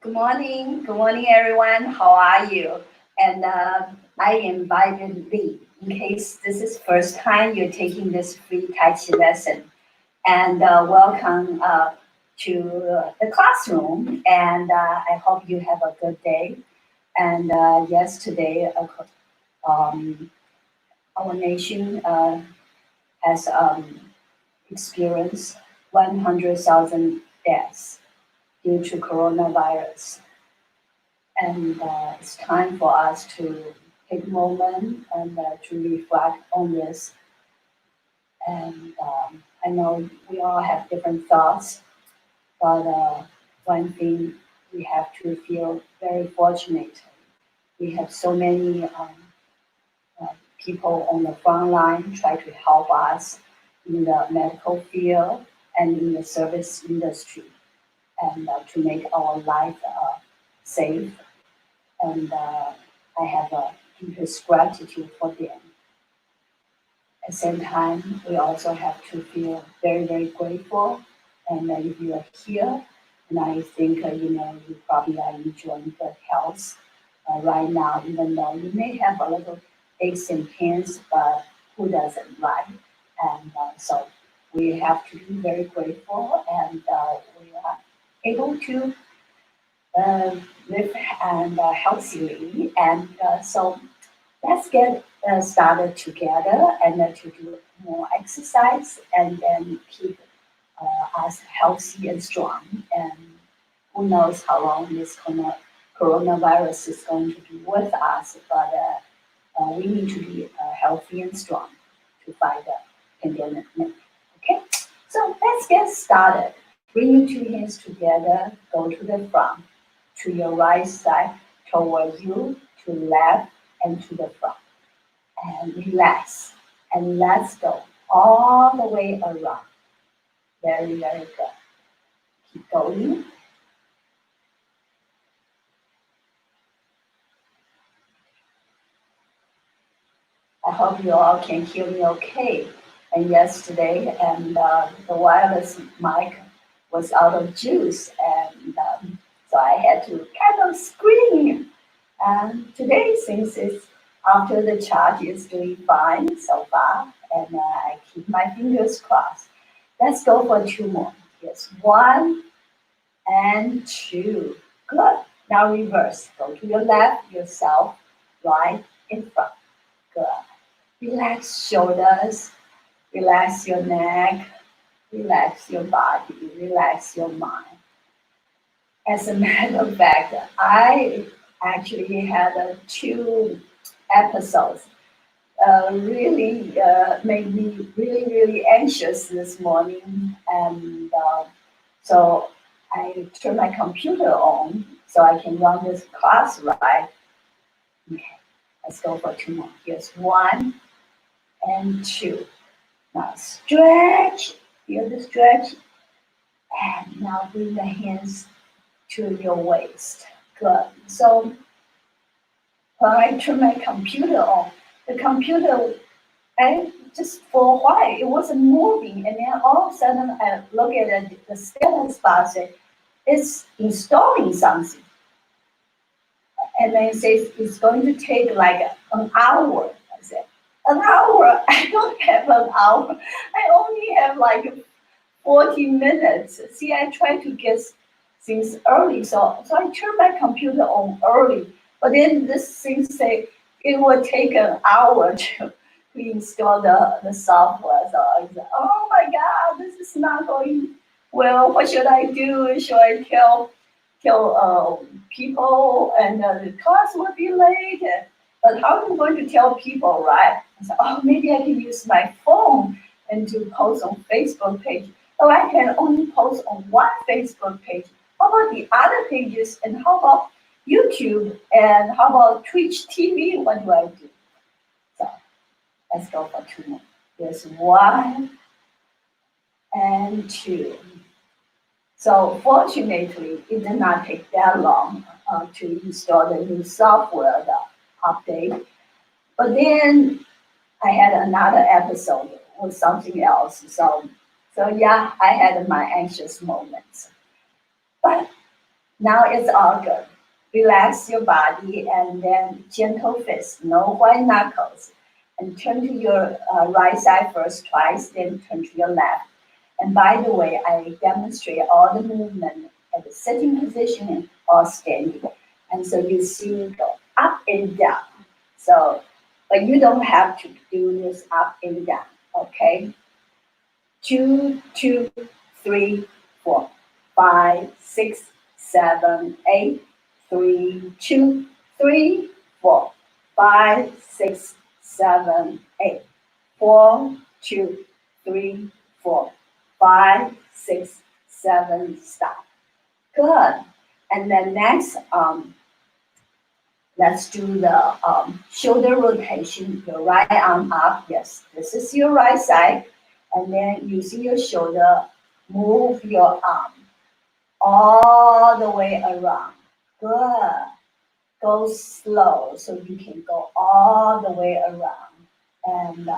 Good morning, everyone. How are you? And I invited Lee in case this is first time you're taking this free Tai Chi lesson. And welcome to the classroom. And I hope you have a good day. And yes, today um, our nation has experienced 100,000 deaths due to coronavirus. And it's time for us to take a moment and to reflect on this. And I know we all have different thoughts, but one thing we have to feel very fortunate. We have so many people on the front line try to help us in the medical field and in the service industry, and to make our life safe. And I have a deepest gratitude for them. At the same time, we also have to feel very, very grateful. And if you are here, and I think you probably are enjoying good health right now, even though you may have a little aches and pains, but who doesn't, right? And so we have to be very grateful, and we are able to live and healthily. And so let's get started together and to do more exercise and then keep us healthy and strong. And who knows how long this coronavirus is going to be with us, but we need to be healthy and strong to fight the pandemic. Okay, so let's get started. Bring your two hands together, go to the front, to your right side, toward you, to left, and to the front. And relax. And let's go all the way around. Very, very good. Keep going. I hope you all can hear me okay. And yesterday, and the wireless mic was out of juice, and so I had to kind of scream. And today, since it's after the charge is doing fine so far, and I keep my fingers crossed. Let's go for two more. Yes, one and two. Good. Now reverse. Go to your left, yourself, right, in front. Good. Relax shoulders, relax your neck, relax your body, relax your mind. As a matter of fact, I actually had two episodes really made me really, really anxious this morning. And so I turned my computer on so I can run this class right. Okay, let's go for two more. Here's one and two. Now stretch, feel the stretch. And now bring the hands to your waist. Good. So when I turn my computer on, the computer, I just for a while it wasn't moving, and then all of a sudden I look at the status bar, say it's installing something, and then it says it's going to take like an hour. I said, an hour? I don't have an hour. I only have like 40 minutes. See, I try to get things early, so I turned my computer on early, but then this thing say it will take an hour to install the software. So I said, oh my God, this is not going well. What should I do? Should I tell people and the class will be late? But how am I going to tell people, right? I said, oh, maybe I can use my phone and to post on Facebook page. Oh, I can only post on one Facebook page. How about the other pages? And how about YouTube? And how about Twitch TV? What do I do? So let's go for two more. There's one and two. So fortunately, it did not take that long to install the new software, the update. But then I had another episode with something else. So yeah, I had my anxious moments. But Now it's all good. Relax your body and then gentle fist, no white knuckles. And turn to your right side first twice, then turn to your left. And by the way, I demonstrate all the movement at the sitting position or standing. And so you see me go up and down. So, but you don't have to do this up and down, okay? 2, 2, 3, 4, 5, 6, 7, 8, 3, 2, 3, 4, 5, 6, 7, 8, 4, 2, 3, 4, 5, 6, 7, stop. Good. And then next, let's do the shoulder rotation. Your right arm up. Yes, this is your right side. And then using your shoulder, move your arm all the way around. Good. Go slow so you can go all the way around. And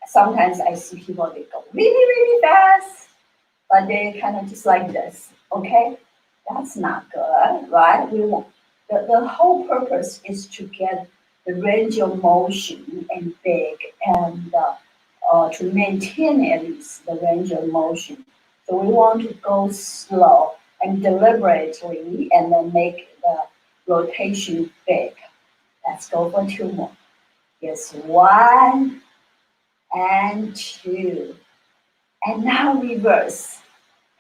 sometimes I see people, they go really, really fast, but they kind of just like this. Okay? That's not good, right? We want the whole purpose is to get the range of motion and big and to maintain at least the range of motion. So we want to go slow and deliberately and then make the rotation big. Let's go for 2 more. Yes, 1 and 2. And now reverse.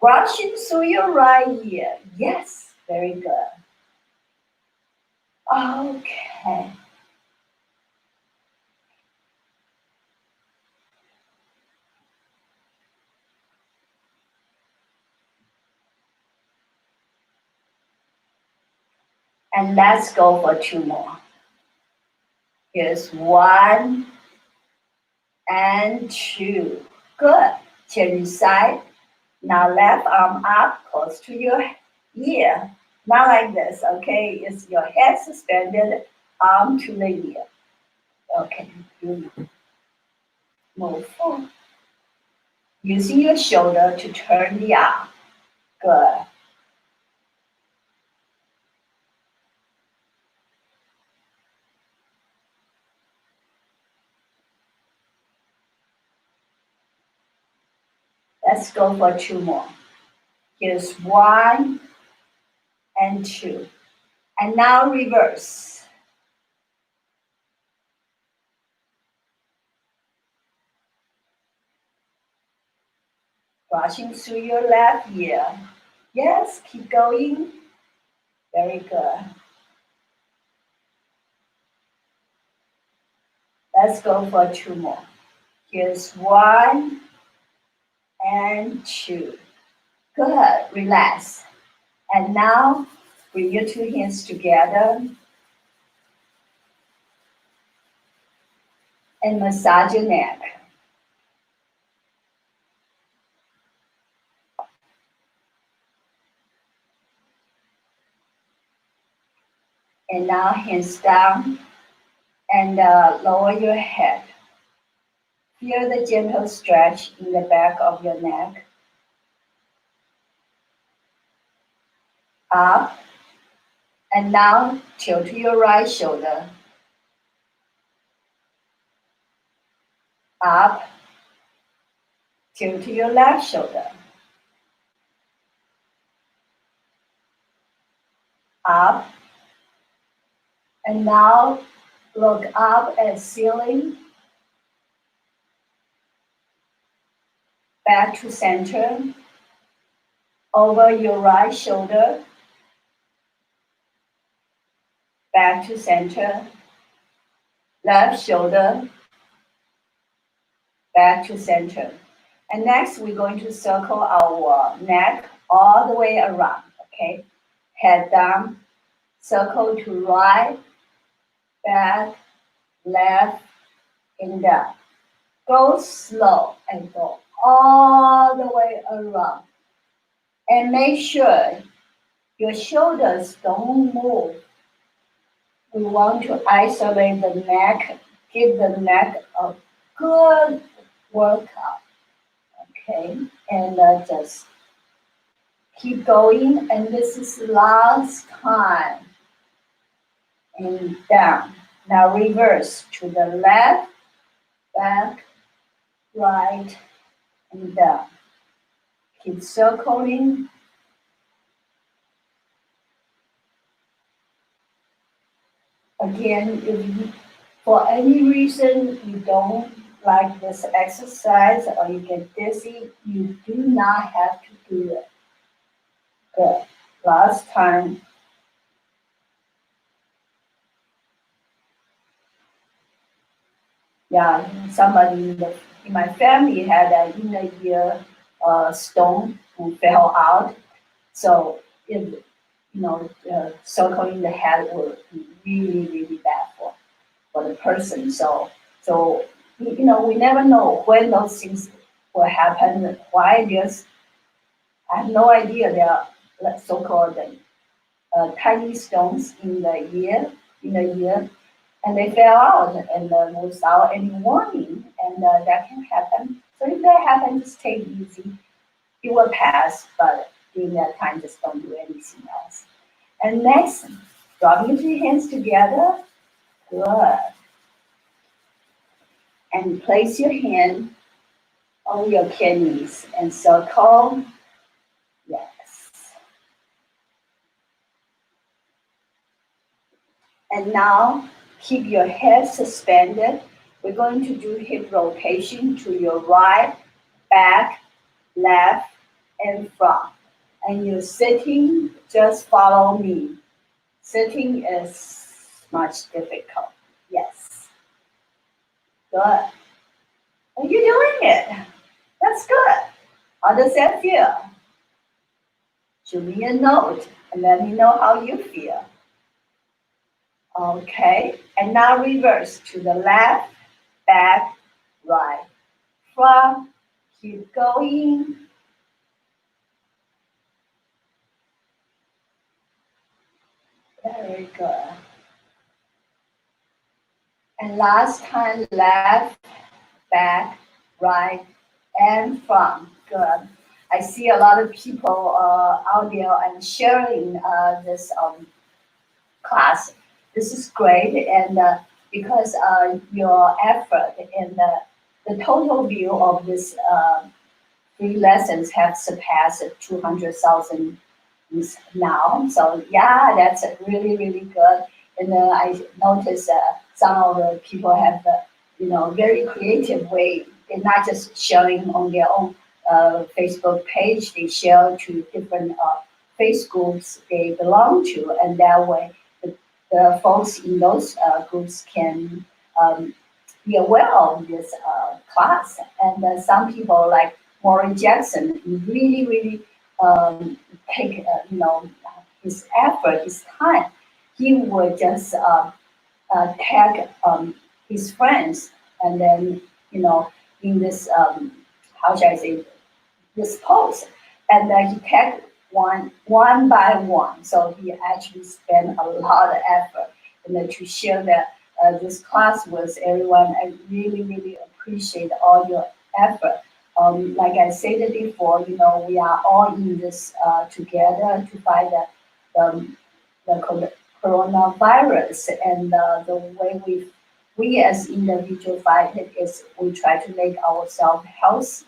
Brushing through your right ear. Yes, very good. Okay. And let's go for 2 more. Here's 1 and 2. Good. Change side. Now left arm up, close to your ear. Not like this, okay? It's your head suspended, arm to the ear. Okay, you move forward. Using your shoulder to turn the arm. Good. Let's go for 2 more. Here's 1 and 2. And now reverse. Brushing through your left ear. Yes, keep going. Very good. Let's go for 2 more. Here's 1 and 2. Good. Relax. And now bring your 2 hands together and massage your neck. And now hands down and lower your head. Feel the gentle stretch in the back of your neck. Up. And now tilt to your right shoulder. Up. Tilt to your left shoulder. Up. And now look up at ceiling. Back to center. Over your right shoulder. Back to center. Left shoulder. Back to center. And next we're going to circle our neck all the way around, okay? Head down, circle to right, back, left, and down. Go slow and go all the way around. And make sure your shoulders don't move. We want to isolate the neck, give the neck a good workout. Okay, and just Keep going, and this is last time. And down. Now reverse to the left, back, right, and down. Keep circling. Again, if you, for any reason you don't like this exercise or you get dizzy, you do not have to do it. Good. Last time. Yeah, somebody in my family had an inner ear stone who fell out. So, if, circling the head will be really, really bad for the person. So, we never know when those things will happen. Why there's, I have no idea. There are so-called tiny stones in the ear, and they fell out and without any warning, and that can happen. So if that happens, just take it easy. It will pass, but during that time, just don't do anything else. And next, drop your two hands together. Good. And place your hand on your kidneys and circle. Yes. And now keep your head suspended. We're going to do hip rotation to your right, back, left, and front. And you're sitting, just follow me. Sitting is much difficult. Yes. Good. Are you doing it? That's good. How does that feel? Shoot me a note and let me know how you feel. Okay. And now reverse to the left, back, right, front. Keep going. Very good. And last time, left, back, right, and front. Good. I see a lot of people out there and sharing this class. This is great, and because your effort and the total view of this three lessons have surpassed 200,000 now. So yeah, that's really, really good. And I noticed some of the people have very creative way. They're not just sharing on their own Facebook page. They share to different face groups they belong to, and that way the folks in those groups can be aware of this class. And some people like Warren Jackson really, really take his effort, his time. He would just tag his friends, and then in this how should I say, this post, and he tagged one by one. So he actually spent a lot of effort to share that this class with everyone. I really, really appreciate all your effort. Like I said before, we are all in this together to fight the coronavirus, and the way we as individual fight it is we try to make ourselves healthy.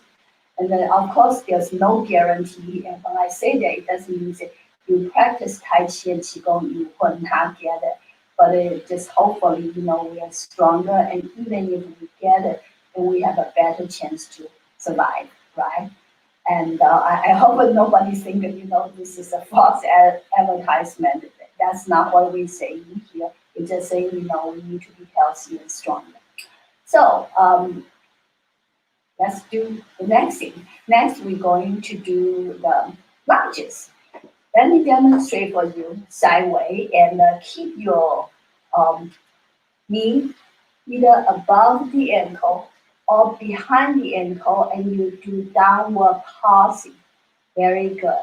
And then, of course, there's no guarantee. And when I say that, it doesn't mean that you practice Tai Chi and Qigong, you will not get it. But it just hopefully, we are stronger. And even if we get it, then we have a better chance to survive, right? And I hope that nobody think that, this is a false advertisement. That's not what we're saying here. We're just saying, we need to be healthy and stronger. So, let's do the next thing. Next, we're going to do the lunges. Let me demonstrate for you sideways, and keep your knee either above the ankle or behind the ankle, and you do downward pausing. Very good.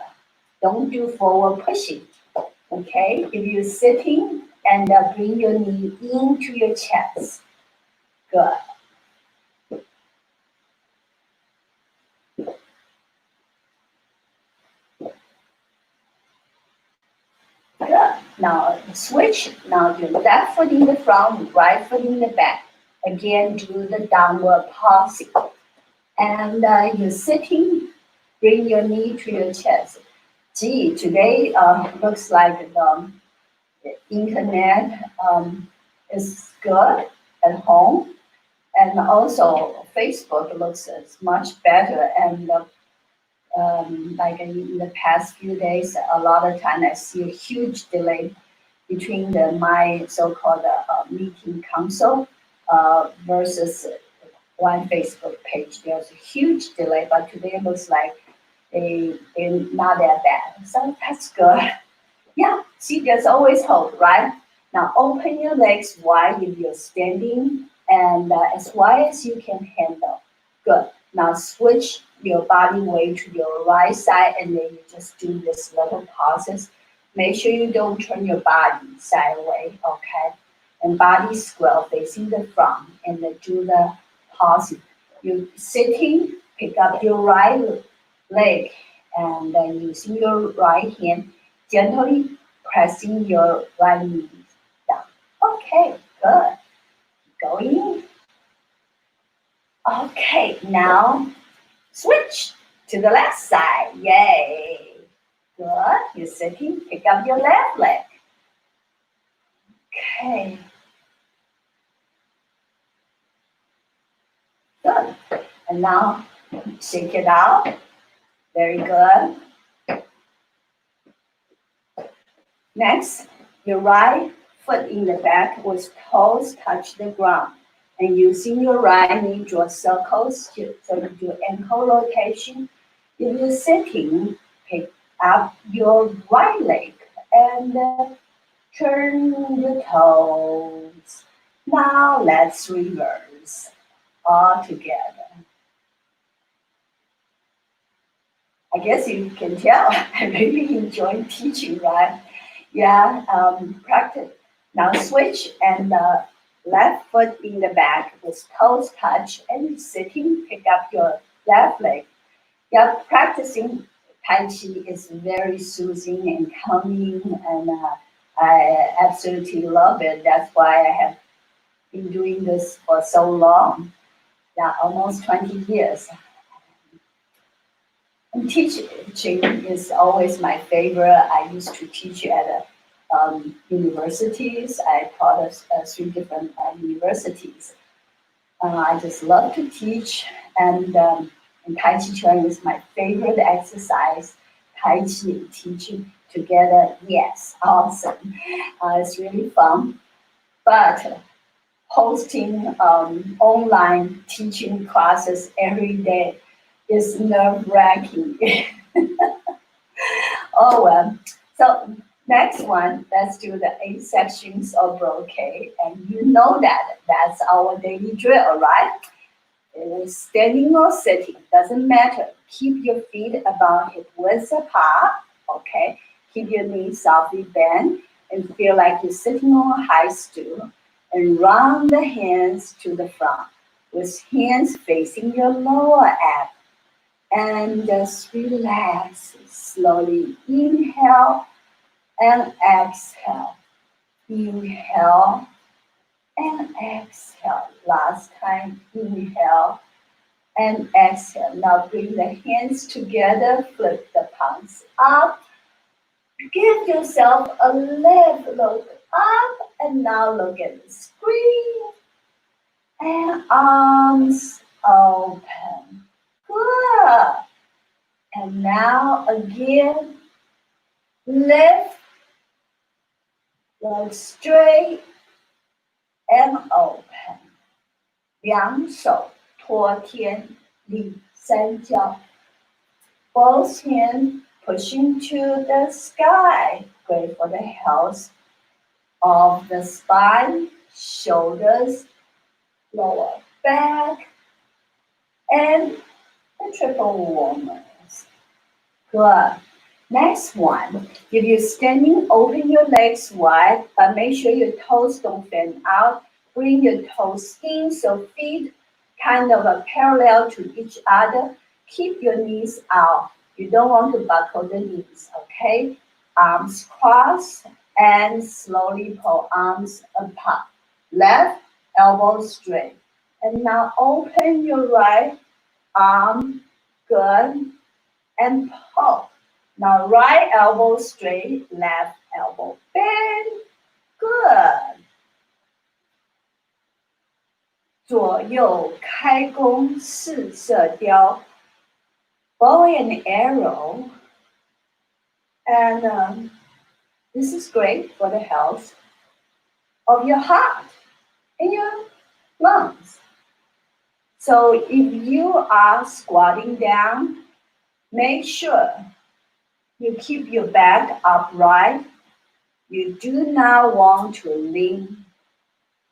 Don't do forward pushing. Okay, if you're sitting, and bring your knee into your chest. Good. Now switch. Now your left foot in the front, right foot in the back. Again, do the downward pulsing. And you're sitting, bring your knee to your chest. Gee, today looks like the internet is good at home. And also Facebook looks much better. And like in the past few days, a lot of time I see a huge delay between my so-called meeting console versus one Facebook page. There's a huge delay, but today it looks like they're not that bad. So that's good. Yeah, see, there's always hope, right? Now open your legs wide if you're standing and as wide as you can handle. Good. Now switch your body weight to your right side and then you just do this little pauses. Make sure you don't turn your body sideways, okay? And body square facing the front and then do the pause. You sitting, pick up your right leg and then using your right hand gently pressing your right knee down. Okay, good. Going. Okay, now switch to the left side. Yay. Good. You're sitting, pick up your left leg. Okay. Good. And now shake it out. Very good. Next, your right foot in the back with toes touch the ground. And using your right knee, draw circles so you do ankle rotation. If you're sitting, pick up your right leg and turn your toes. Now let's reverse all together. I guess you can tell I really enjoy teaching, right? Yeah, practice. Now switch and left foot in the back with toes touch and sitting, pick up your left leg. Yeah, practicing Tai Chi is very soothing and calming and I absolutely love it. That's why I have been doing this for so long. Yeah, almost 20 years. And teaching is always my favorite. I used to teach at universities. I taught us three different universities. I just love to teach, and Tai Chi Chuan is my favorite exercise. Tai Chi and teaching together, yes, awesome. It's really fun. But hosting online teaching classes every day is nerve-wracking. Oh well. So next one, let's do the 8 sections of brocade. And you know that that's our daily drill, right? Standing or sitting, doesn't matter. Keep your feet about hip width apart, okay? Keep your knees softly bent and feel like you're sitting on a high stool. And round the hands to the front with hands facing your lower abs and just relax slowly. Inhale and exhale. Inhale and exhale. Last time, inhale and exhale. Now bring the hands together, flip the palms up. Give yourself a left look up and now look at the screen. And arms open. Good. And now again, lift, look straight and open. 两手托天立三角. Both hands pushing to the sky. Great for the health of the spine, shoulders, lower back, and the triple warmers. Good. Next one, if you're standing, open your legs wide, but make sure your toes don't fan out. Bring your toes in so feet kind of parallel to each other. Keep your knees out. You don't want to buckle the knees, okay? Arms crossed and slowly pull arms apart. Left elbow straight. And now open your right arm. Good. And pull. Now right elbow straight, left elbow bend. Good. 左右开弓四射雕 bow and arrow. And this is great for the health of your heart and your lungs. So if you are squatting down, make sure you keep your back upright. You do not want to lean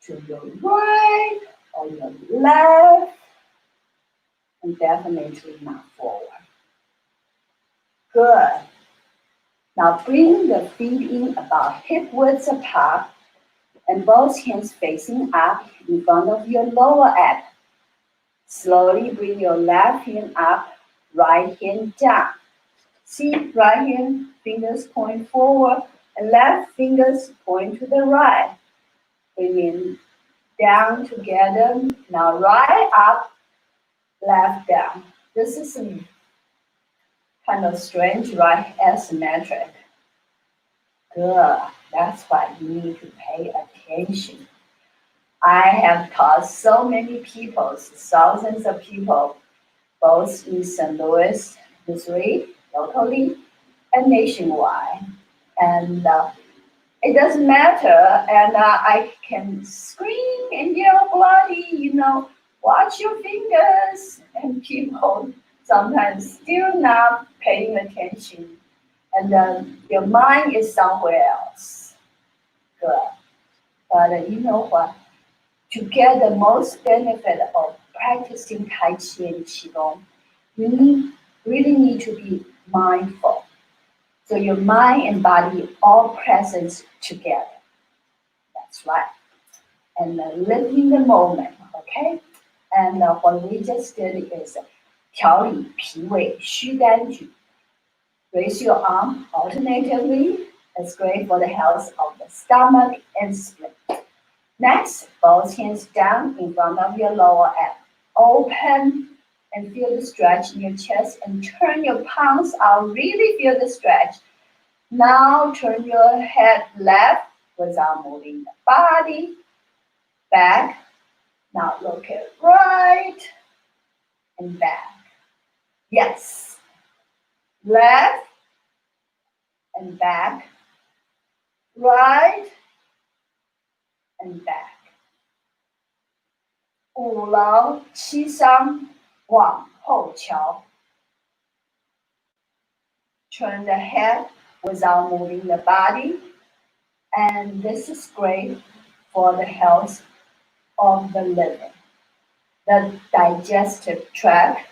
to your right or your left, and definitely not forward. Good. Now bring the feet in about hip width apart and both hands facing up in front of your lower abs. Slowly bring your left hand up, right hand down. See, right hand fingers point forward and left fingers point to the right. Bring it down together. Now right up, left down. This is kind of strange, right? Asymmetric. Good. That's why you need to pay attention. I have taught so many people, thousands of people, both in St. Louis, Missouri, locally, and nationwide. And it doesn't matter. And I can scream and yell bloody, watch your fingers. And people sometimes still not paying attention. And your mind is somewhere else. Good. But you know what? To get the most benefit of practicing Tai Chi and Qigong, you really need to be mindful. So your mind and body all present together. That's right. And live in the moment, okay? And what we just did is 调理脾胃虚肝举. Raise your arm alternatively. It's great for the health of the stomach and spleen. Next, both hands down in front of your lower abs. Open and feel the stretch in your chest and turn your palms out. Really feel the stretch. Now turn your head left without moving the body. Back. Now look at right and back. Yes. Left and back. Right and back. 五劳七伤往后瞧. Turn the head without moving the body. And this is great for the health of the liver, the digestive tract,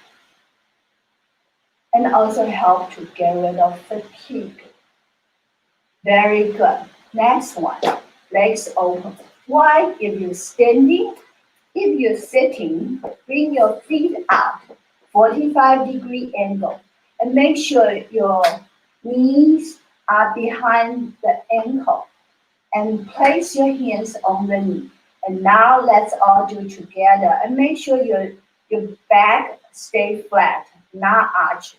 and also help to get rid of fatigue. Very good. Next one, legs open wide if you're standing. If you're sitting, bring your feet out, 45-degree angle, and make sure your knees are behind the ankle, and place your hands on the knee. And now let's all do it together, and make sure your back stay flat, not arched.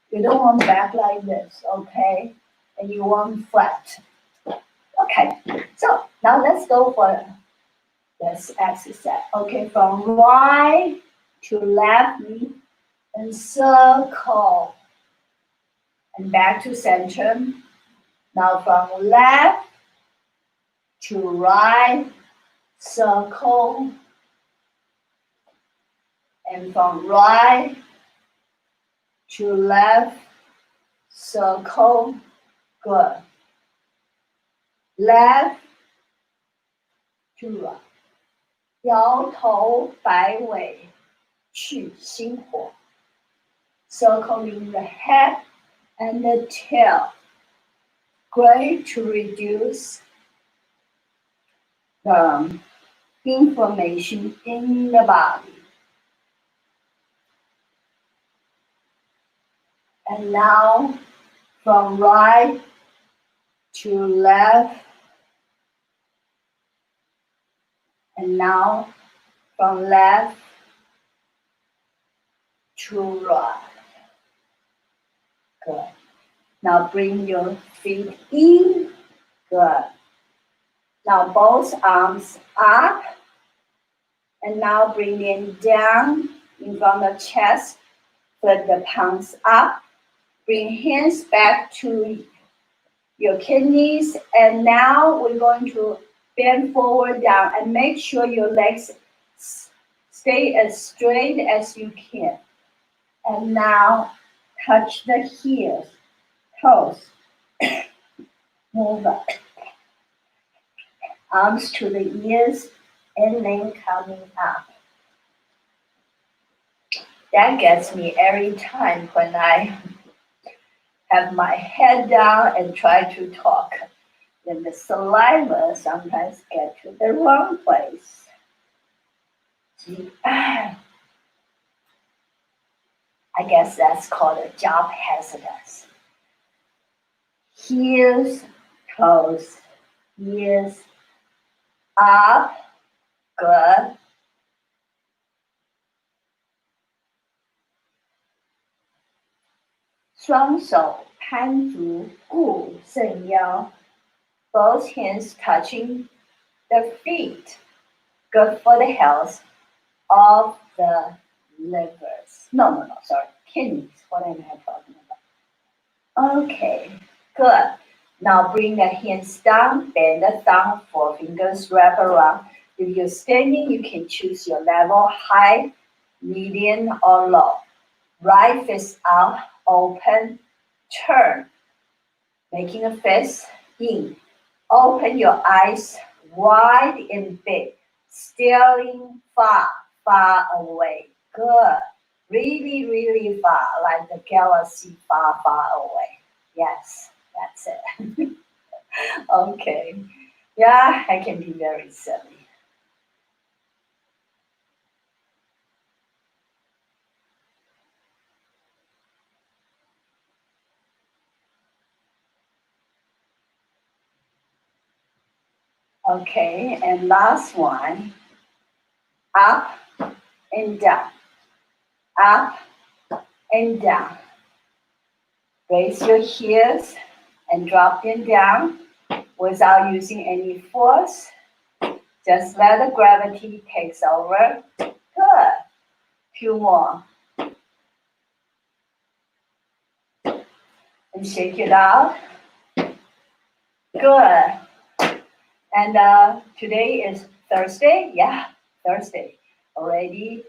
You don't want back like this, okay? And you want flat. Okay, so now let's go for this exercise. Okay, from right to left knee and circle. And back to center. Now from left to right, circle. And from right to left, circle. Good. Left to right. 摇头摆尾去心火. Circling the head and the tail. Great to reduce the inflammation in the body. And now from right to left, and now from left to right. Good. Now bring your feet in. Good. Now both arms up, and now bring them down in front of the chest. Flip the palms up. Bring hands back to your kidneys, and now we're going to bend forward down and make sure your legs stay as straight as you can. And now touch the heels, toes, move up. Arms to the ears, and then coming up. That gets me every time when I have my head down and try to talk. Then the saliva sometimes get to the wrong place. I guess that's called a job hazardous. Heels, toes, ears, up, good. 双手攀足固正腰 both hands touching the feet. Good for the health of the livers. No, sorry, kidneys. What am I talking about? Okay, good. Now bring the hands down, bend the thumb, 4 fingers wrap around. If you're standing, you can choose your level, high, medium, or low. Right fist out, open, turn. Making a fist in. Open your eyes wide and big, staring far, far away. Good. Really, really far, like the galaxy far, far away. Yes, that's it. Okay. Yeah, I can be very silly. Okay, and last one. Up and down. Up and down. Raise your heels and drop them down without using any force. Just let the gravity takes over. Good. Few more. And shake it out. Good. And today is Thursday. Yeah, Thursday already.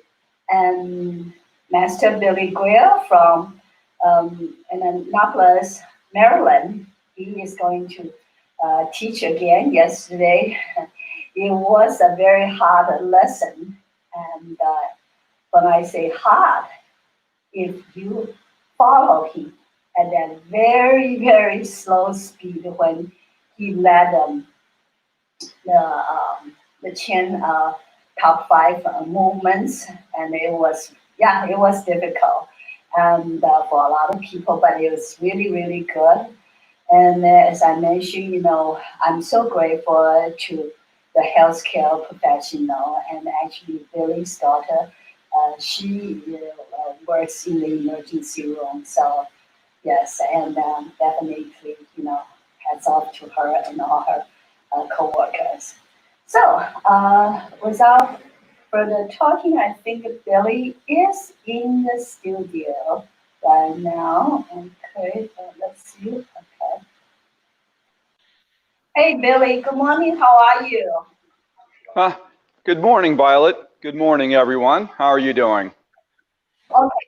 And Master Billy Grill from Annapolis, Maryland, he is going to teach again. Yesterday, it was a very hard lesson. And when I say hard, if you follow him at that very, very slow speed when he led the Chen top 5 movements, and it was difficult and for a lot of people, but it was really, really good. And as I mentioned, I'm so grateful to the healthcare professional, and actually Billy's daughter, she works in the emergency room. So yes, and definitely, hats off to her and all her co-workers. So without further talking, I think Billy is in the studio right now. Okay, let's see. Okay. Hey, Billy. Good morning. How are you? Good morning, Violet. Good morning, everyone. How are you doing? Okay,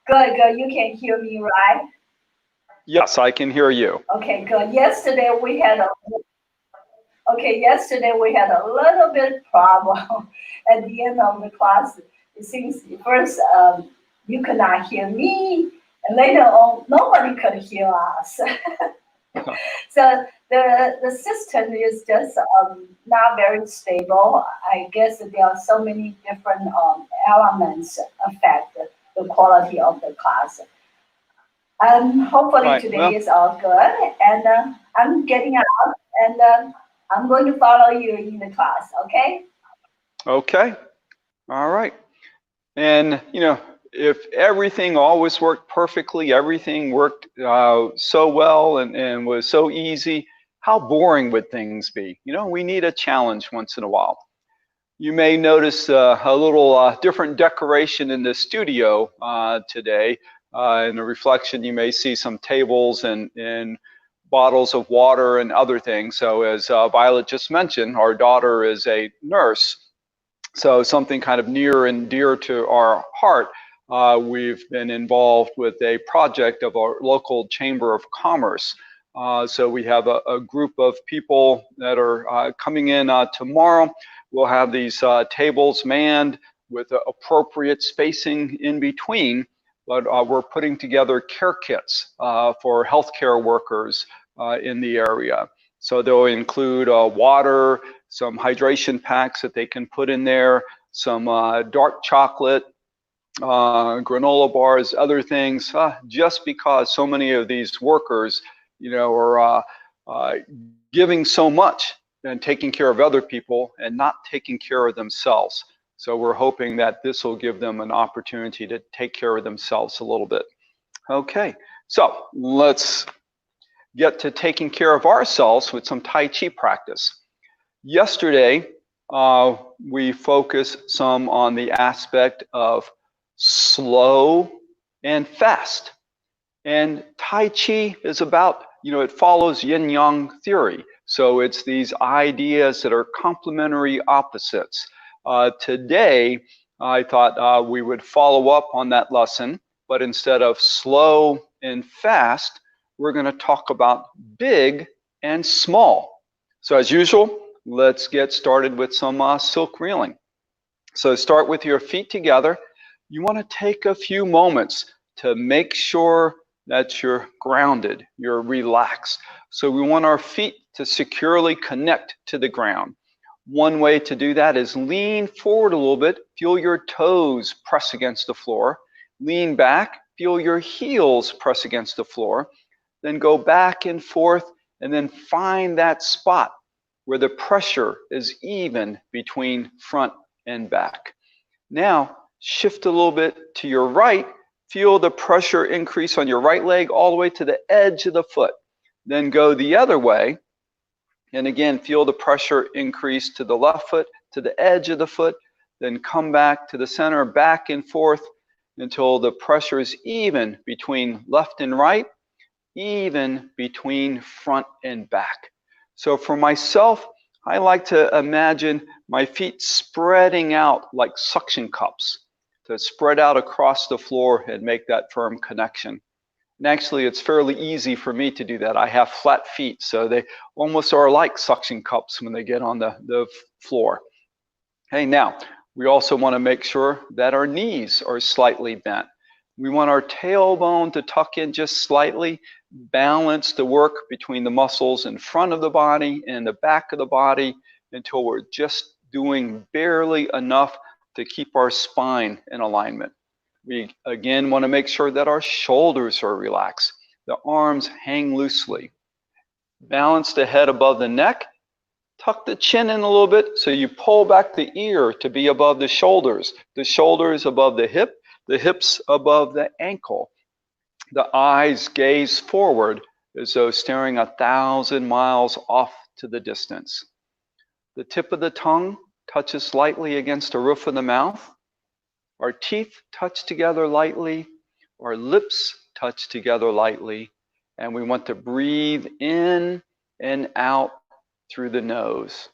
good. You can hear me, right? Yes, I can hear you. Okay, good. Yesterday we had a little bit problem at the end of the class. It seems first you could not hear me, and later on nobody could hear us. So the system is just not very stable. I guess there are so many different elements affect the quality of the class. Hopefully Right. today Well, is all good. And I'm getting out and I'm going to follow you in the class, okay? okay. All right. And, if everything always worked perfectly, everything worked so well and was so easy, how boring would things be? We need a challenge once in a while. You may notice a little different decoration in the studio today. In the reflection, you may see some tables and bottles of water and other things. So as Violet just mentioned, our daughter is a nurse. So something kind of near and dear to our heart. We've been involved with a project of our local Chamber of Commerce. So we have a group of people that are coming in tomorrow. We'll have these tables manned with appropriate spacing in between, but we're putting together care kits for healthcare workers in the area. So they'll include water, some hydration packs that they can put in there, some dark chocolate, granola bars, other things, just because so many of these workers, are giving so much and taking care of other people and not taking care of themselves. So we're hoping that this will give them an opportunity to take care of themselves a little bit. Okay, so let's get to taking care of ourselves with some Tai Chi practice. Yesterday, we focused some on the aspect of slow and fast. And Tai Chi is about, it follows yin yang theory. So it's these ideas that are complementary opposites. Today, I thought we would follow up on that lesson, but instead of slow and fast, we're going to talk about big and small. So as usual, let's get started with some silk reeling. So start with your feet together. You want to take a few moments to make sure that you're grounded, you're relaxed. So we want our feet to securely connect to the ground. One way to do that is lean forward a little bit, feel your toes press against the floor. Lean back, feel your heels press against the floor. Then go back and forth and then find that spot where the pressure is even between front and back. Now, shift a little bit to your right. Feel the pressure increase on your right leg all the way to the edge of the foot. Then go the other way. And again, feel the pressure increase to the left foot, to the edge of the foot. Then come back to the center, back and forth until the pressure is even between left and right, even between front and back. So for myself, I like to imagine my feet spreading out like suction cups to spread out across the floor and make that firm connection. And actually, it's fairly easy for me to do that. I have flat feet, so they almost are like suction cups when they get on the floor. Okay, now, we also want to make sure that our knees are slightly bent. We want our tailbone to tuck in just slightly, balance the work between the muscles in front of the body and the back of the body until we're just doing barely enough to keep our spine in alignment. We again want to make sure that our shoulders are relaxed. The arms hang loosely. Balance the head above the neck. Tuck the chin in a little bit so you pull back the ear to be above the shoulders above the hips above the ankle. The eyes gaze forward as though staring 1,000 miles off to the distance. The tip of the tongue touches lightly against the roof of the mouth. Our teeth touch together lightly. Our lips touch together lightly. And we want to breathe in and out through the nose.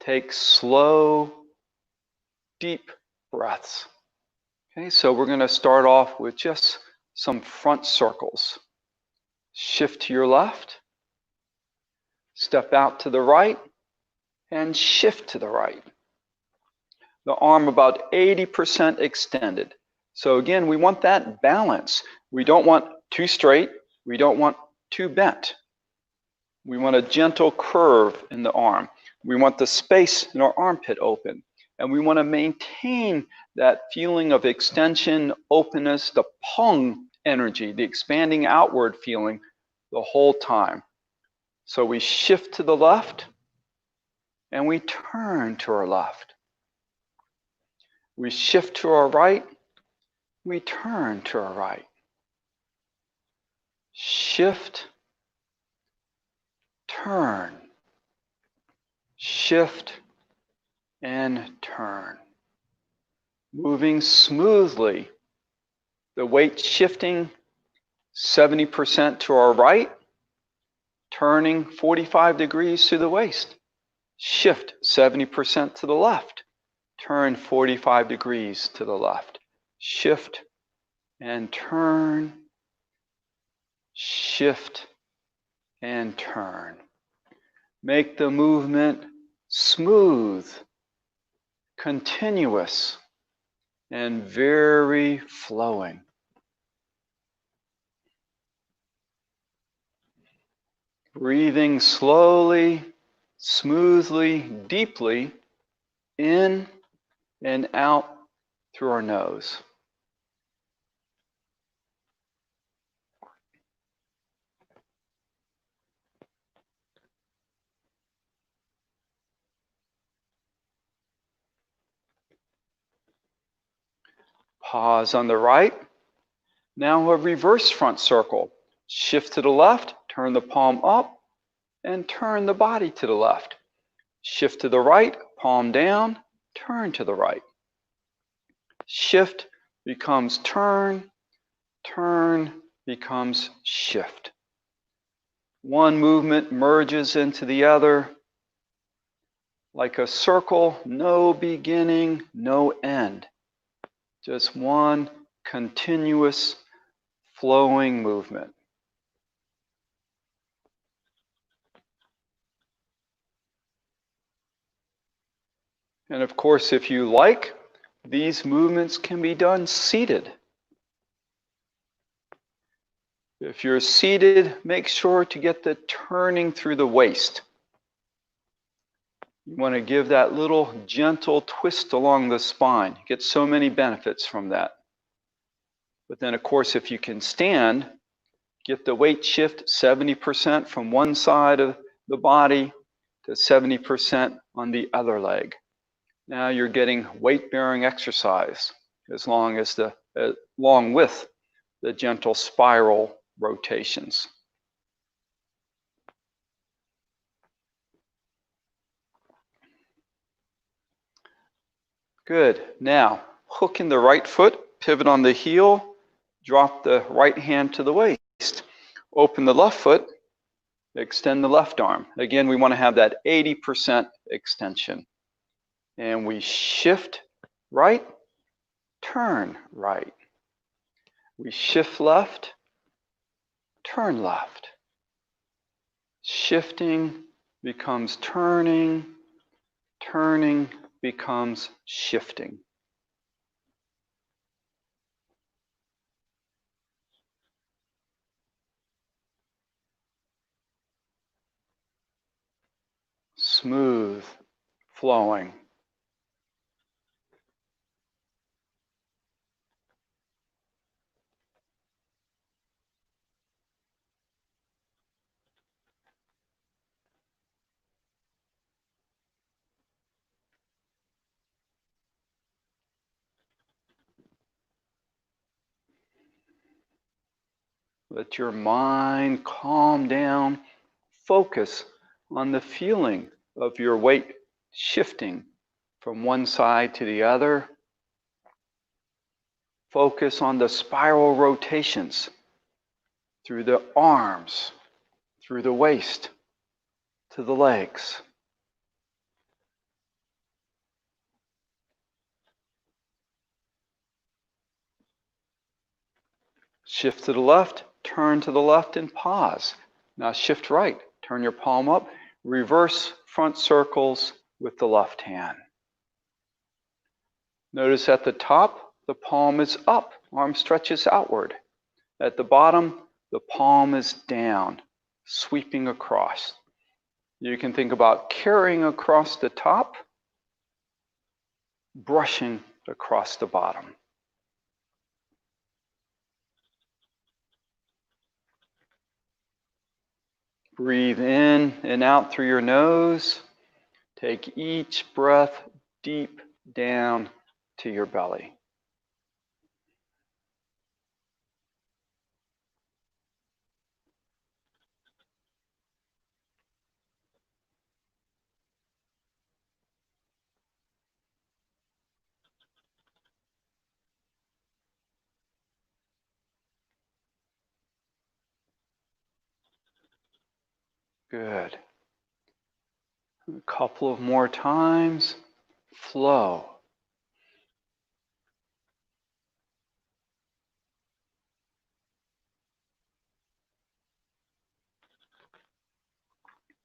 Take slow, deep breaths. Okay, so we're going to start off with just some front circles. Shift to your left, step out to the right, and shift to the right. The arm about 80% extended. So again, we want that balance. We don't want too straight. We don't want too bent. We want a gentle curve in the arm. We want the space in our armpit open. And we want to maintain that feeling of extension, openness, the pung energy, the expanding outward feeling the whole time. So we shift to the left and we turn to our left. We shift to our right, we turn to our right. Shift, turn, shift, and turn. Moving smoothly, the weight shifting 70% to our right, turning 45 degrees to the waist. Shift 70% to the left, turn 45 degrees to the left. Shift and turn, shift and turn. Make the movement smooth, continuous, and very flowing. Breathing slowly, smoothly, deeply in and out through our nose. Pause on the right. Now a reverse front circle. Shift to the left, turn the palm up, and turn the body to the left. Shift to the right, palm down, turn to the right. Shift becomes turn, turn becomes shift. One movement merges into the other like a circle, no beginning, no end. Just one continuous flowing movement. And of course, if you like, these movements can be done seated. If you're seated, make sure to get the turning through the waist. You want to give that little gentle twist along the spine. You get so many benefits from that. But then, of course, if you can stand, get the weight shift 70% from one side of the body to 70% on the other leg. Now you're getting weight-bearing exercise along with the gentle spiral rotations. Good. Now, hook in the right foot, pivot on the heel, drop the right hand to the waist. Open the left foot, extend the left arm. Again, we want to have that 80% extension. And we shift right, turn right. We shift left, turn left. Shifting becomes turning, turning becomes shifting. Smooth, flowing. Let your mind calm down. Focus on the feeling of your weight shifting from one side to the other. Focus on the spiral rotations through the arms, through the waist, to the legs. Shift to the left, turn to the left and pause. Now shift right, turn your palm up, reverse front circles with the left hand. Notice at the top, the palm is up, arm stretches outward. At the bottom, the palm is down, sweeping across. You can think about carrying across the top, brushing across the bottom. Breathe in and out through your nose. Take each breath deep down to your belly. Good. A couple of more times. Flow.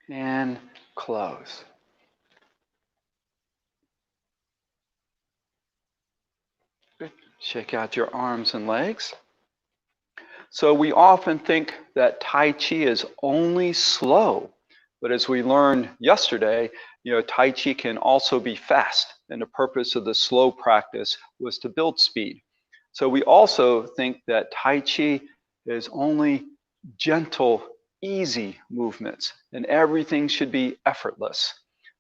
And close. Good. Shake out your arms and legs. So we often think that Tai Chi is only slow, but as we learned yesterday, Tai Chi can also be fast, and the purpose of the slow practice was to build speed. So we also think that Tai Chi is only gentle, easy movements, and everything should be effortless.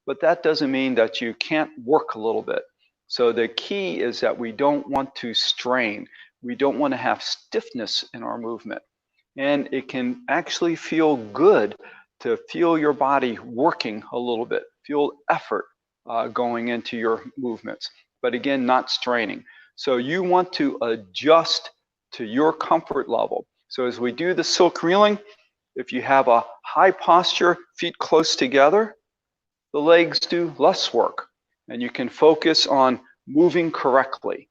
But that doesn't mean that you can't work a little bit. So the key is that we don't want to strain. We don't want to have stiffness in our movement. And it can actually feel good to feel your body working a little bit, feel effort going into your movements, but again, not straining. So you want to adjust to your comfort level. So as we do the silk reeling, if you have a high posture, feet close together, the legs do less work, and you can focus on moving correctly.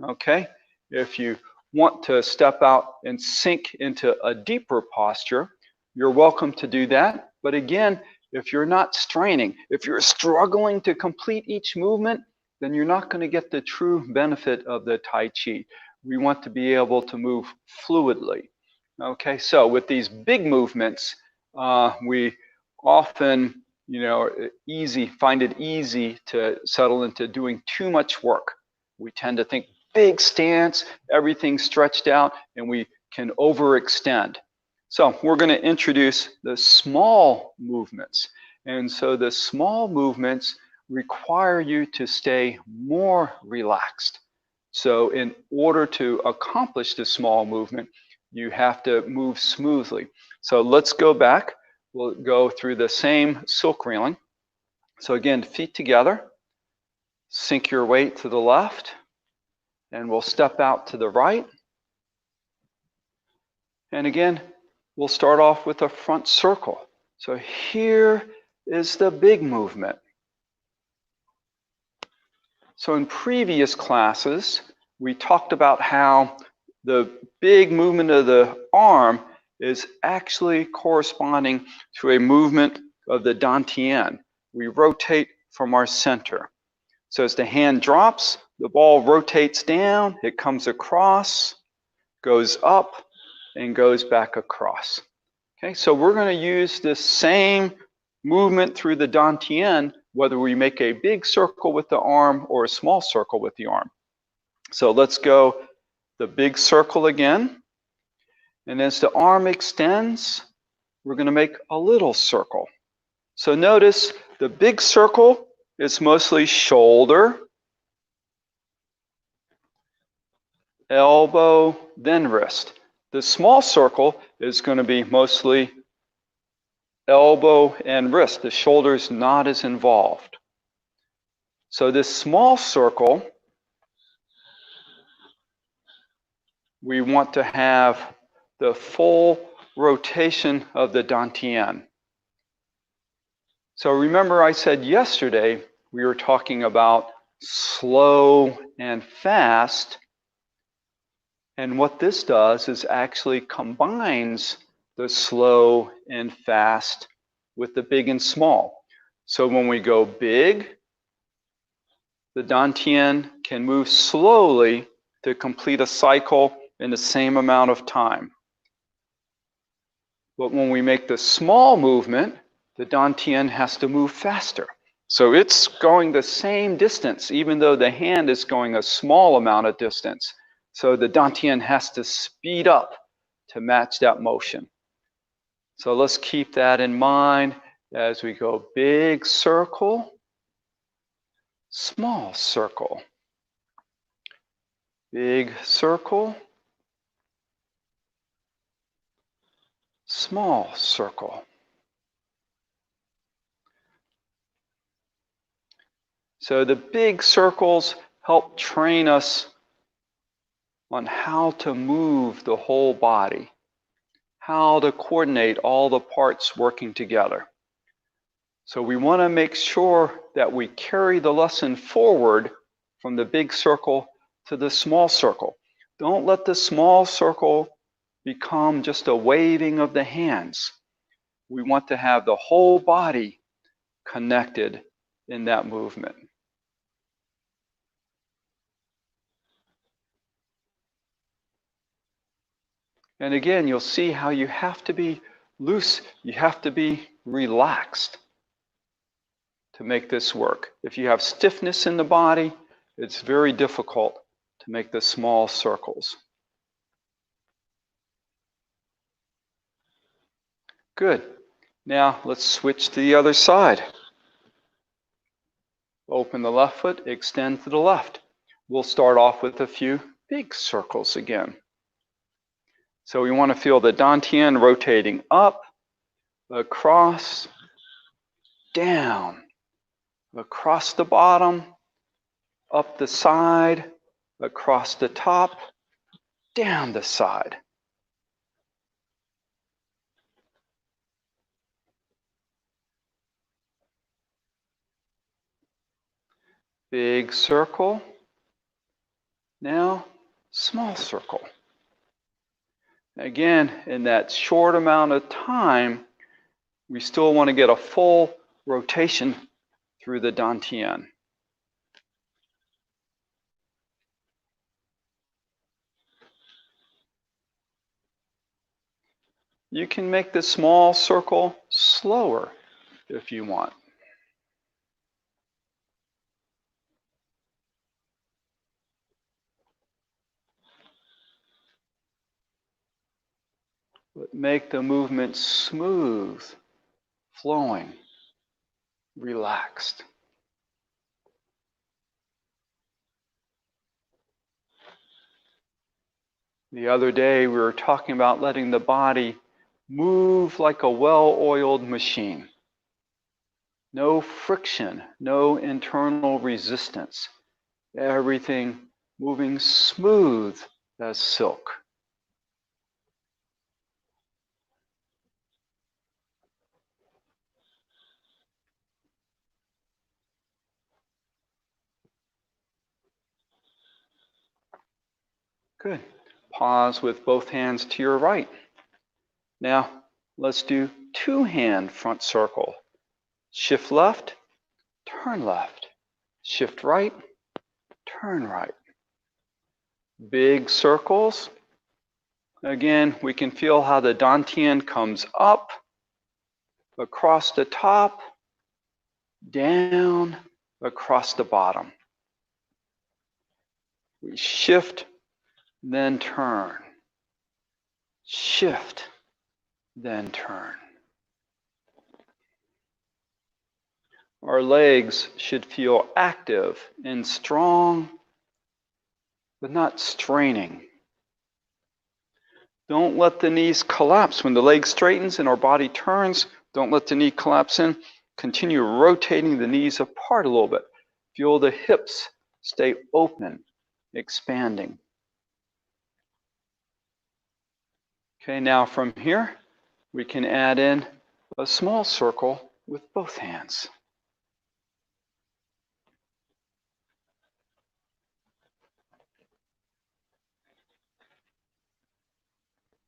Okay? If you want to step out and sink into a deeper posture, you're welcome to do that. But again, if you're not straining, if you're struggling to complete each movement, then you're not going to get the true benefit of the Tai Chi. We want to be able to move fluidly. Okay, so with these big movements, we often, find it easy to settle into doing too much work. We tend to think big stance, everything stretched out, and we can overextend. So we're going to introduce the small movements. And so the small movements require you to stay more relaxed. So in order to accomplish the small movement, you have to move smoothly. So let's go back. We'll go through the same silk reeling. So again, feet together, sink your weight to the left, and we'll step out to the right. And again, we'll start off with a front circle. So here is the big movement. So in previous classes, we talked about how the big movement of the arm is actually corresponding to a movement of the dantian. We rotate from our center. So as the hand drops, the ball rotates down, it comes across, goes up, and goes back across. Okay, so we're going to use this same movement through the dantian, whether we make a big circle with the arm or a small circle with the arm. So let's go the big circle again. And as the arm extends, we're going to make a little circle. So notice the big circle is mostly shoulder, elbow, then wrist. The small circle is going to be mostly elbow and wrist. The shoulder is not as involved. So this small circle, we want to have the full rotation of the dantian. So remember I said yesterday we were talking about slow and fast. And what this does is actually combines the slow and fast with the big and small. So when we go big, the dantian can move slowly to complete a cycle in the same amount of time. But when we make the small movement, the dantian has to move faster. So it's going the same distance, even though the hand is going a small amount of distance. So the dantian has to speed up to match that motion. So let's keep that in mind as we go big circle, small circle, big circle, small circle. So the big circles help train us on how to move the whole body, how to coordinate all the parts working together. So we want to make sure that we carry the lesson forward from the big circle to the small circle. Don't let the small circle become just a waving of the hands. We want to have the whole body connected in that movement. And again, you'll see how you have to be loose, you have to be relaxed to make this work. If you have stiffness in the body, it's very difficult to make the small circles. Good. Now let's switch to the other side. Open the left foot, extend to the left. We'll start off with a few big circles again. So we want to feel the dantian rotating up, across, down, across the bottom, up the side, across the top, down the side. Big circle. Now, small circle. Again, in that short amount of time, we still want to get a full rotation through the dantian. You can make the small circle slower if you want. But make the movement smooth, flowing, relaxed. The other day we were talking about letting the body move like a well-oiled machine. No friction, no internal resistance. Everything moving smooth as silk. Good. Pause with both hands to your right. Now, let's do two-hand front circle. Shift left, turn left. Shift right, turn right. Big circles. Again, we can feel how the dantian comes up, across the top, down, across the bottom. We shift, then turn. Shift, then turn. Our legs should feel active and strong, but not straining. Don't let the knees collapse. When the leg straightens and our body turns, don't let the knee collapse in. Continue rotating the knees apart a little bit. Feel the hips stay open, expanding. Okay, now from here, we can add in a small circle with both hands.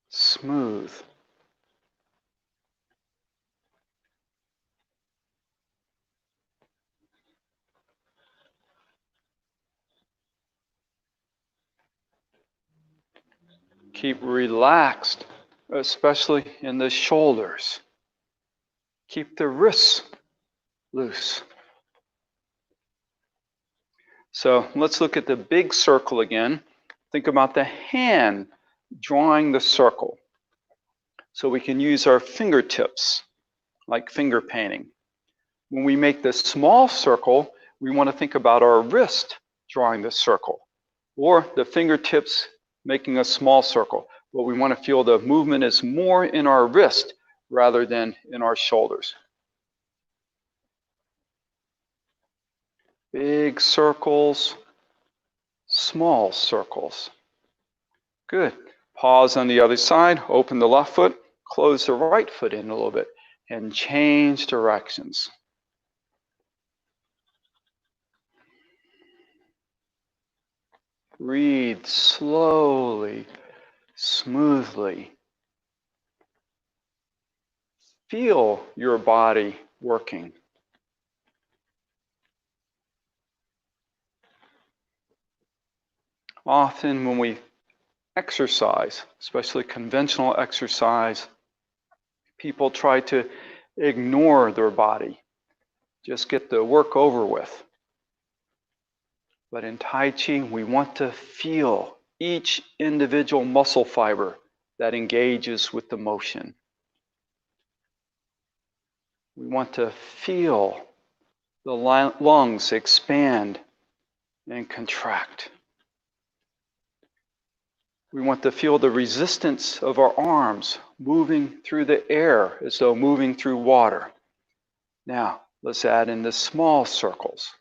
Smooth. Keep relaxed, especially in the shoulders. Keep the wrists loose. So let's look at the big circle again. Think about the hand drawing the circle. So we can use our fingertips, like finger painting. When we make the small circle, we want to think about our wrist drawing the circle, or the fingertips making a small circle. But we want to feel the movement is more in our wrist rather than in our shoulders. Big circles, small circles. Good. Pause on the other side, open the left foot, close the right foot in a little bit, and change directions. Breathe slowly, smoothly. Feel your body working. Often when we exercise, especially conventional exercise, people try to ignore their body, just get the work over with. But in Tai Chi, we want to feel each individual muscle fiber that engages with the motion. We want to feel the lungs expand and contract. We want to feel the resistance of our arms moving through the air as though moving through water. Now, let's add in the small circles.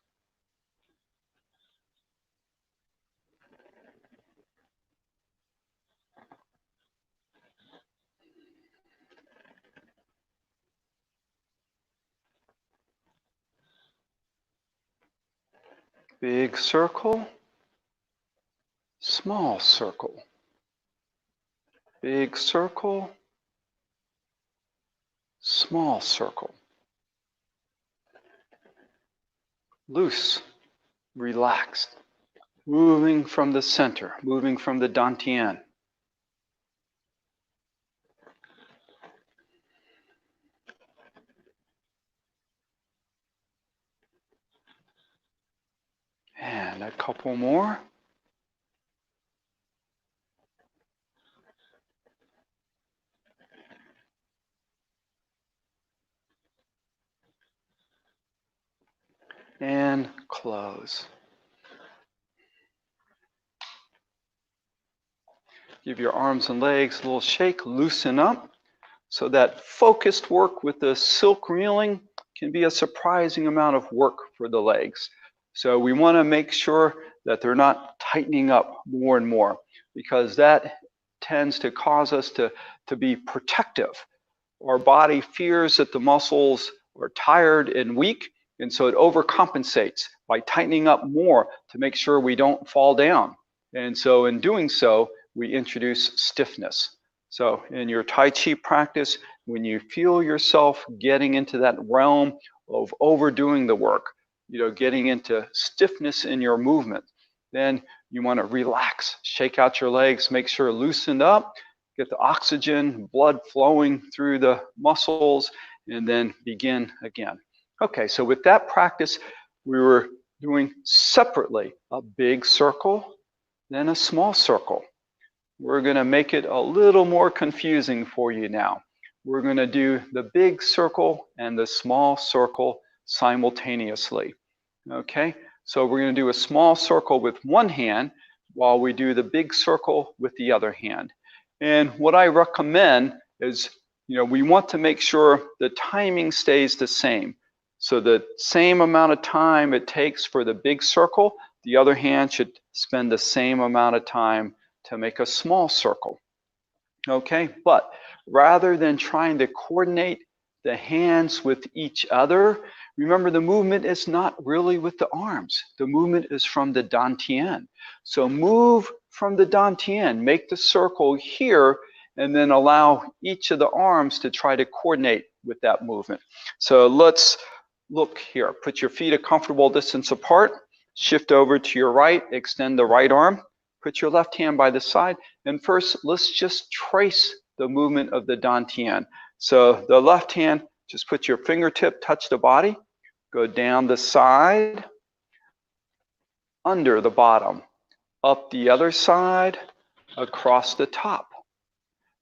Big circle, small circle. Big circle, small circle. Loose, relaxed, moving from the center, moving from the dantian. And a couple more. And close. Give your arms and legs a little shake, loosen up. So that focused work with the silk reeling can be a surprising amount of work for the legs. So we want to make sure that they're not tightening up more and more, because that tends to cause us to be protective. Our body fears that the muscles are tired and weak, and so it overcompensates by tightening up more to make sure we don't fall down. And so in doing so, we introduce stiffness. So in your Tai Chi practice, when you feel yourself getting into that realm of overdoing the work, getting into stiffness in your movement, then you want to relax, shake out your legs, make sure loosened up, get the oxygen, blood flowing through the muscles, and then begin again. Okay, so with that practice, we were doing separately a big circle, then a small circle. We're going to make it a little more confusing for you now. We're going to do the big circle and the small circle simultaneously. Okay, so we're going to do a small circle with one hand while we do the big circle with the other hand. And what I recommend is, we want to make sure the timing stays the same. So the same amount of time it takes for the big circle, the other hand should spend the same amount of time to make a small circle. Okay, but rather than trying to coordinate the hands with each other, remember the movement is not really with the arms. The movement is from the dantian. So move from the dantian, make the circle here, and then allow each of the arms to try to coordinate with that movement. So let's look here. Put your feet a comfortable distance apart. Shift over to your right, extend the right arm. Put your left hand by the side, and first let's just trace the movement of the dantian. So the left hand, just put your fingertip, touch the body, go down the side, under the bottom, up the other side, across the top.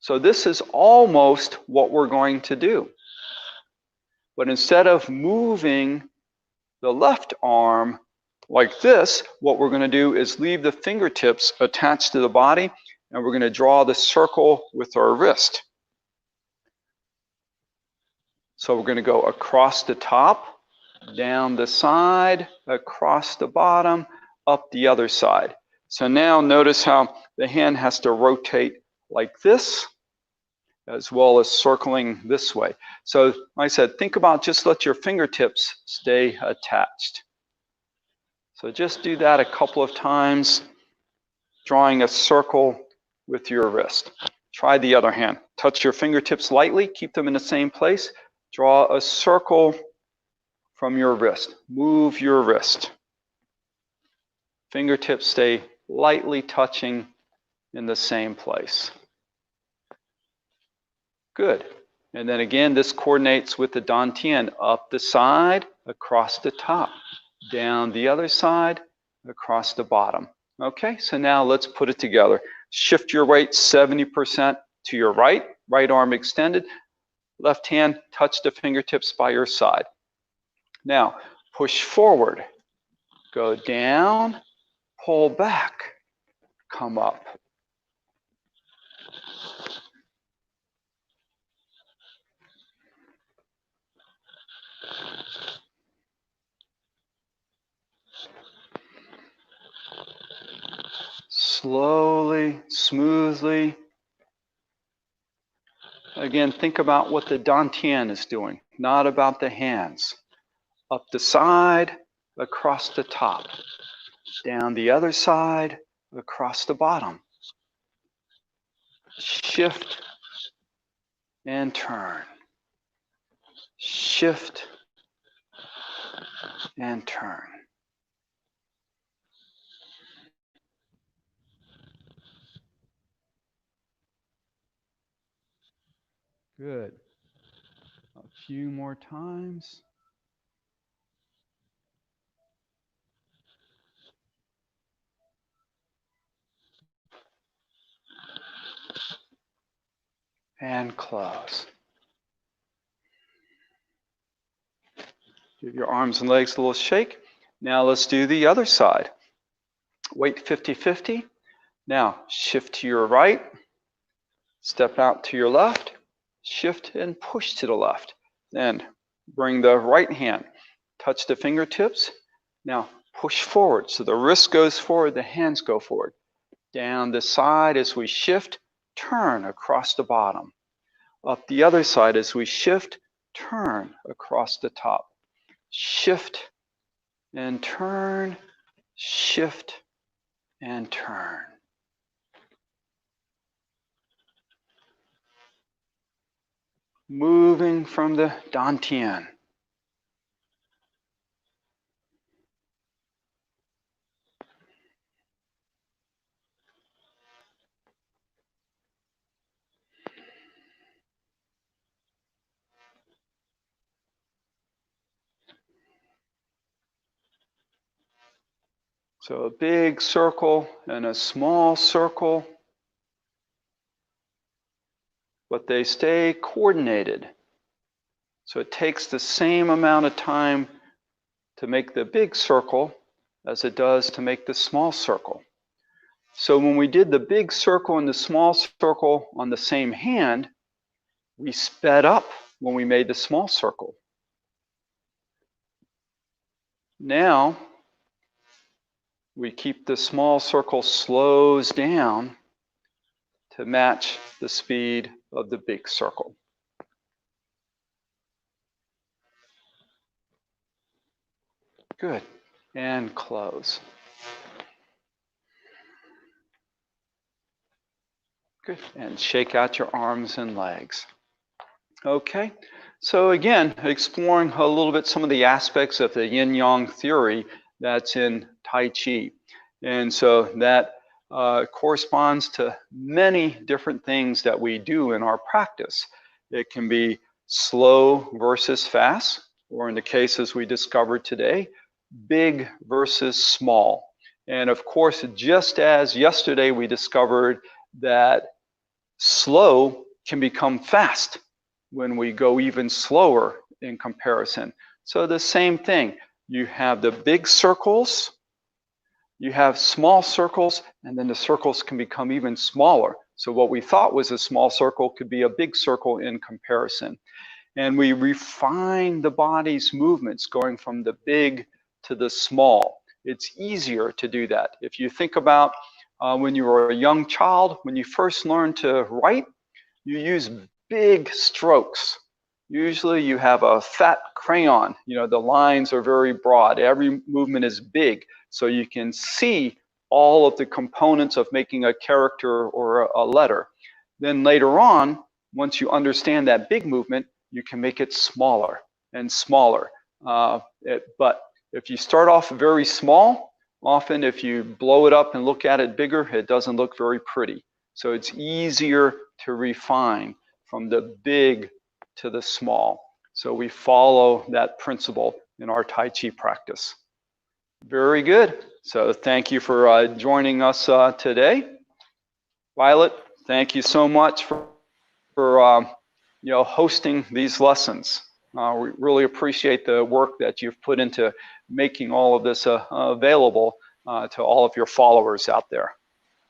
So this is almost what we're going to do. But instead of moving the left arm like this, what we're going to do is leave the fingertips attached to the body, and we're going to draw the circle with our wrist. So we're going to go across the top, down the side, across the bottom, up the other side. So now notice how the hand has to rotate like this, as well as circling this way. So like I said, think about just let your fingertips stay attached. So just do that a couple of times, drawing a circle with your wrist. Try the other hand. Touch your fingertips lightly, keep them in the same place. Draw a circle from your wrist. Move your wrist. Fingertips stay lightly touching in the same place. Good. And then again, this coordinates with the dantian. Up the side, across the top. Down the other side, across the bottom. Okay, so now let's put it together. Shift your weight 70% to your right. Right arm extended. Left hand, touch the fingertips by your side. Now, push forward. Go down, pull back, come up. Slowly, smoothly. Again, think about what the dantian is doing, not about the hands. Up the side, across the top. Down the other side, across the bottom. Shift and turn. Shift and turn. Good. A few more times. And close. Give your arms and legs a little shake. Now let's do the other side. Weight 50-50. Now shift to your right. Step out to your left. Shift and push to the left. Then bring the right hand. Touch the fingertips. Now push forward. So the wrist goes forward, the hands go forward. Down the side as we shift, turn across the bottom. Up the other side as we shift, turn across the top. Shift and turn, shift and turn. Moving from the dantian. So a big circle and a small circle, but they stay coordinated. So it takes the same amount of time to make the big circle as it does to make the small circle. So when we did the big circle and the small circle on the same hand, we sped up when we made the small circle. Now, we keep the small circle slows down to match the speed of the big circle. Good. And close. Good. And shake out your arms and legs. Okay. So again, exploring a little bit some of the aspects of the yin-yang theory that's in Tai Chi. And so that corresponds to many different things that we do in our practice. It can be slow versus fast, or in the cases we discovered today, big versus small. And of course, just as yesterday we discovered that slow can become fast when we go even slower in comparison. So the same thing, you have the big circles, you have small circles, and then the circles can become even smaller. So what we thought was a small circle could be a big circle in comparison. And we refine the body's movements going from the big to the small. It's easier to do that. If you think about when you were a young child, when you first learned to write, you use big strokes. Usually you have a fat crayon. You know, the lines are very broad. Every movement is big, so you can see all of the components of making a character or a letter. Then later on, once you understand that big movement, you can make it smaller and smaller. But if you start off very small, often if you blow it up and look at it bigger, it doesn't look very pretty. So it's easier to refine from the big to the small. So we follow that principle in our Tai Chi practice. Very good. So thank you for joining us today. Violet, thank you so much for hosting these lessons. We really appreciate the work that you've put into making all of this available to all of your followers out there.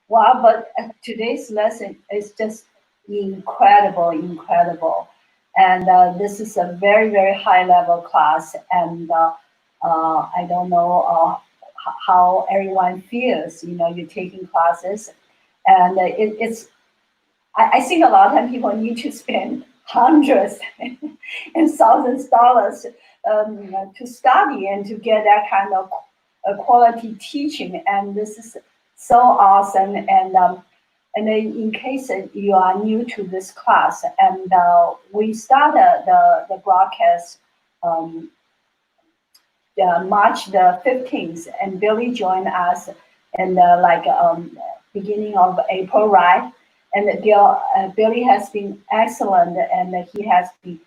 Wow, but today's lesson is just incredible. And this is a very, very high level class. And I don't know how everyone feels, you're taking classes. And I think a lot of times people need to spend hundreds and thousands of dollars to study and to get that kind of quality teaching. And this is so awesome. And in case you are new to this class, and we started the broadcast March the 15th, and Billy joined us in beginning of April, right? And Billy has been excellent, and he has been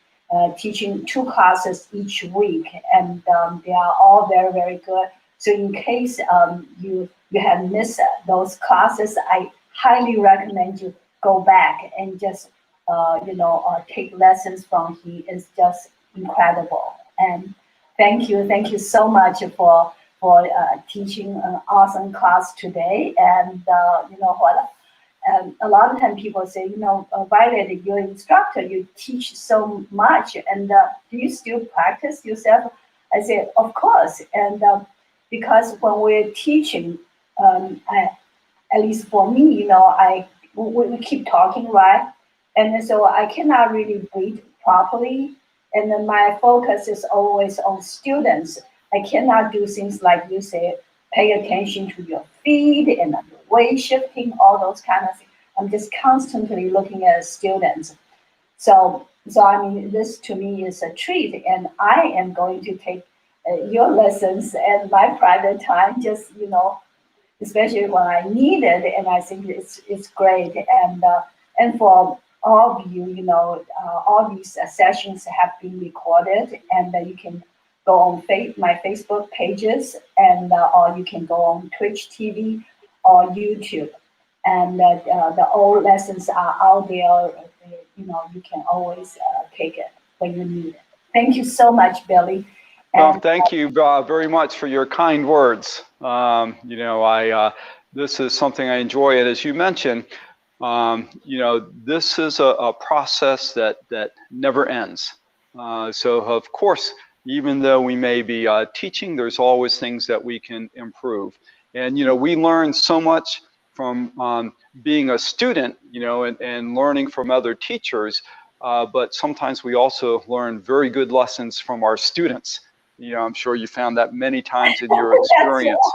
teaching 2 classes each week, and they are all very, very good. So in case you have missed those classes, I highly recommend you go back and just take lessons from him. He is just incredible. And thank you so much for teaching an awesome class today. And a lot of times people say, Violet, you're an instructor, you teach so much, and do you still practice yourself? I say, of course. And because when we're teaching, at least for me, we keep talking, right? And so I cannot really breathe properly. And then my focus is always on students. I cannot do things like you say, pay attention to your feet and the weight shifting, all those kind of things. I'm just constantly looking at students. So I mean, this to me is a treat, and I am going to take your lessons and my private time, just especially when I need it, and I think it's great. And for all of you, all these sessions have been recorded, and you can go on my Facebook pages, and or you can go on Twitch TV or YouTube, and the old lessons are out there. You can always take it when you need it. Thank you so much, Billy. Well, thank you very much for your kind words. This is something I enjoy, and as you mentioned, this is a process that never ends. So of course, even though we may be teaching, there's always things that we can improve. And we learn so much from being a student, and learning from other teachers. But sometimes we also learn very good lessons from our students. I'm sure you found that many times in your experience.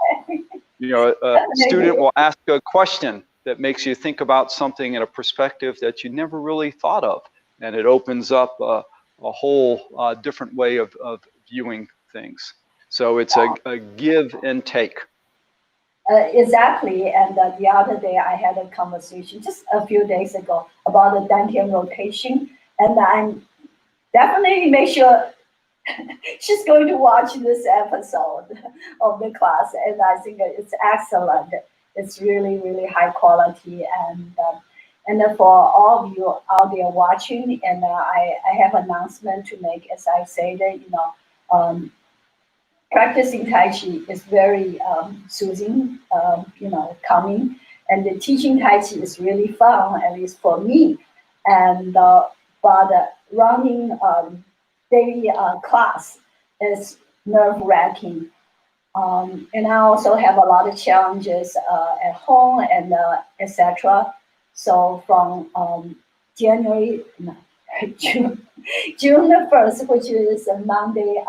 A student will ask a question that makes you think about something in a perspective that you never really thought of, and it opens up a whole different way of viewing things. So it's a give and take. Exactly. And the other day I had a conversation just a few days ago about the Dantian rotation, and I'm definitely make sure she's going to watch this episode of the class, and I think it's excellent. It's really, really high quality, And for all of you out there watching, and I have an announcement to make. As I say that, practicing Tai Chi is very soothing, calming, and the teaching Tai Chi is really fun, at least for me. And but running daily class is nerve wracking. And I also have a lot of challenges at home and etc. So from January, no, June, June the 1st, which is a Monday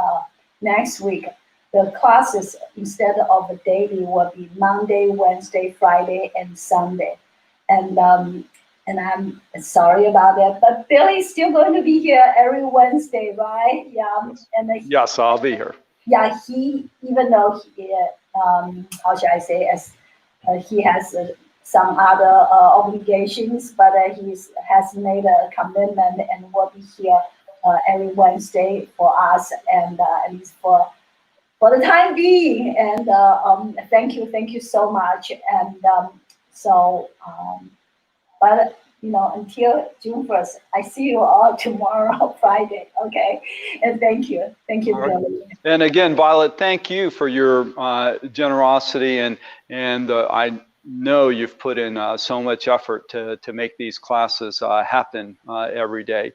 next week, the classes instead of a daily will be Monday, Wednesday, Friday, and Sunday. And I'm sorry about that, but Billy's still going to be here every Wednesday, right? Yeah. Yes, And yes, I'll be here. yeah, he, even though he, how should I say, as he has some other obligations, but he has made a commitment and will be here every Wednesday for us, and at least for the time being. And thank you so much. And but until June 1st, I see you all tomorrow, Friday. Okay, and thank you, All right. Billy. And again, Violet, thank you for your generosity, and I know you've put in so much effort to make these classes happen every day.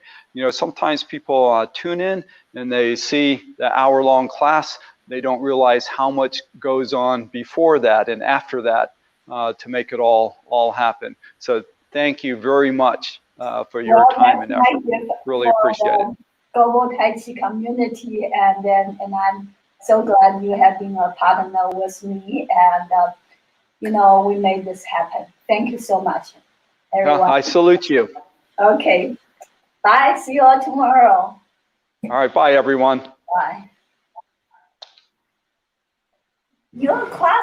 Sometimes people tune in and they see the hour-long class. They don't realize how much goes on before that and after that to make it all happen. So thank you very much for your time and effort. Really appreciate it. Global Tai Chi community, and I'm so glad you have been a partner with me, and we made this happen. Thank you so much, everyone. I salute you. Okay, bye. See you all tomorrow. All right, bye everyone. Bye. Your class.